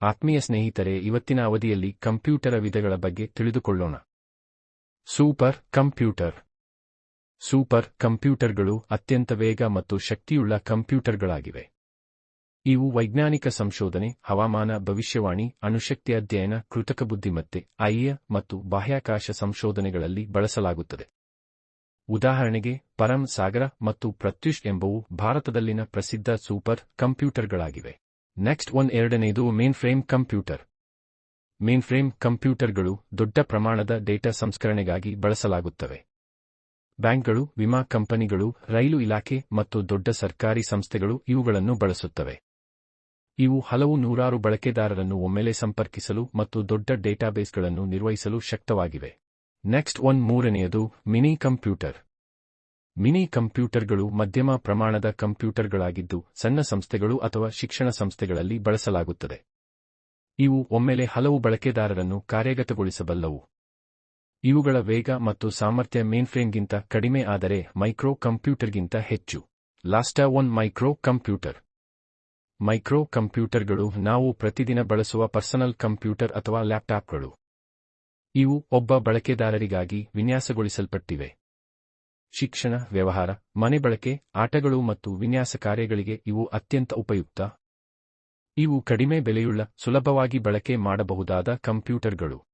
ಆತ್ಮೀಯ ಸ್ನೇಹಿತರೆ, ಇವತ್ತಿನ ಅವಧಿಯಲ್ಲಿ ಕಂಪ್ಯೂಟರ ವಿಧಗಳ ಬಗ್ಗೆ ತಿಳಿದುಕೊಳ್ಳೋಣ. Super computer. ಸೂಪರ್ ಕಂಪ್ಯೂಟರ್ಗಳು ಅತ್ಯಂತ ವೇಗ ಮತ್ತು ಶಕ್ತಿಯುಳ್ಳ ಕಂಪ್ಯೂಟರ್ಗಳಾಗಿವೆ. ಇವು ವೈಜ್ಞಾನಿಕ ಸಂಶೋಧನೆ, ಹವಾಮಾನ ಭವಿಷ್ಯವಾಣಿ, ಅಣುಶಕ್ತಿ ಅಧ್ಯಯನ, ಕೃತಕ ಬುದ್ಧಿಮತ್ತೆ, AI ಮತ್ತು ಬಾಹ್ಯಾಕಾಶ ಸಂಶೋಧನೆಗಳಲ್ಲಿ ಬಳಸಲಾಗುತ್ತದೆ. ಉದಾಹರಣೆಗೆ, ಪರಮ್ ಸಾಗರ ಮತ್ತು ಪ್ರತ್ಯುಷ್ ಎಂಬುವು ಭಾರತದಲ್ಲಿನ ಪ್ರಸಿದ್ಧ ಸೂಪರ್ ಕಂಪ್ಯೂಟರ್ಗಳಾಗಿವೆ. ನೆಕ್ಸ್ಟ್ ಒನ್ ಎರಡನೇದು ಮೇನ್ಫ್ರೇಮ್ ಕಂಪ್ಯೂಟರ್. ಮೇನ್ಫ್ರೇಮ್ ಕಂಪ್ಯೂಟರ್ಗಳು ದೊಡ್ಡ ಪ್ರಮಾಣದ ಡೇಟಾ ಸಂಸ್ಕರಣೆಗಾಗಿ ಬಳಸಲಾಗುತ್ತವೆ. ಬ್ಯಾಂಕ್ಗಳು, ವಿಮಾ ಕಂಪನಿಗಳು, ರೈಲು ಇಲಾಖೆ ಮತ್ತು ದೊಡ್ಡ ಸರ್ಕಾರಿ ಸಂಸ್ಥೆಗಳು ಇವುಗಳನ್ನು ಬಳಸುತ್ತವೆ. ಇವು ಹಲವು ನೂರಾರು ಬಳಕೆದಾರರನ್ನು ಒಮ್ಮೆಲೆ ಸಂಪರ್ಕಿಸಲು ಮತ್ತು ದೊಡ್ಡ ಡೇಟಾಬೇಸ್ಗಳನ್ನು ನಿರ್ವಹಿಸಲು ಶಕ್ತವಾಗಿವೆ. ನೆಕ್ಸ್ಟ್ ಒನ್ ಮೂರನೆಯದು ಮಿನಿ ಕಂಪ್ಯೂಟರ್. ಮಿನಿ ಕಂಪ್ಯೂಟರ್ಗಳು ಮಧ್ಯಮ ಪ್ರಮಾಣದ ಕಂಪ್ಯೂಟರ್ಗಳಾಗಿದ್ದು ಸಣ್ಣ ಸಂಸ್ಥೆಗಳು ಅಥವಾ ಶಿಕ್ಷಣ ಸಂಸ್ಥೆಗಳಲ್ಲಿ ಬಳಸಲಾಗುತ್ತದೆ. ಇವು ಒಮ್ಮೆಲೆ ಹಲವು ಬಳಕೆದಾರರನ್ನು ಕಾರ್ಯಗತಗೊಳಿಸಬಲ್ಲವು. ಇವುಗಳ ವೇಗ ಮತ್ತು ಸಾಮರ್ಥ್ಯ ಮೇನ್ಫ್ರೇಮ್ಗಿಂತ ಕಡಿಮೆ ಆದರೆ ಮೈಕ್ರೋ ಕಂಪ್ಯೂಟರ್ಗಿಂತ ಹೆಚ್ಚು. Last one micro computer. Micro ಕಂಪ್ಯೂಟರ್ಗಳು ನಾವು ಪ್ರತಿದಿನ ಬಳಸುವ ಪರ್ಸನಲ್ ಕಂಪ್ಯೂಟರ್ ಅಥವಾ ಲ್ಯಾಪ್ಟಾಪ್ಗಳು. ಇವು ಒಬ್ಬ ಬಳಕೆದಾರರಿಗಾಗಿ ವಿನ್ಯಾಸಗೊಳಿಸಲ್ಪಟ್ಟಿವೆ. ಶಿಕ್ಷಣ, ವ್ಯವಹಾರ, ಮನೆ ಬಳಕೆ, ಆಟಗಳು ಮತ್ತು ವಿನ್ಯಾಸ ಕಾರ್ಯಗಳಿಗೆ ಇವು ಅತ್ಯಂತ ಉಪಯುಕ್ತ. ಇವು ಕಡಿಮೆ ಬೆಲೆಯುಳ್ಳ, ಸುಲಭವಾಗಿ ಬಳಕೆ ಮಾಡಬಹುದಾದ ಕಂಪ್ಯೂಟರ್ಗಳು.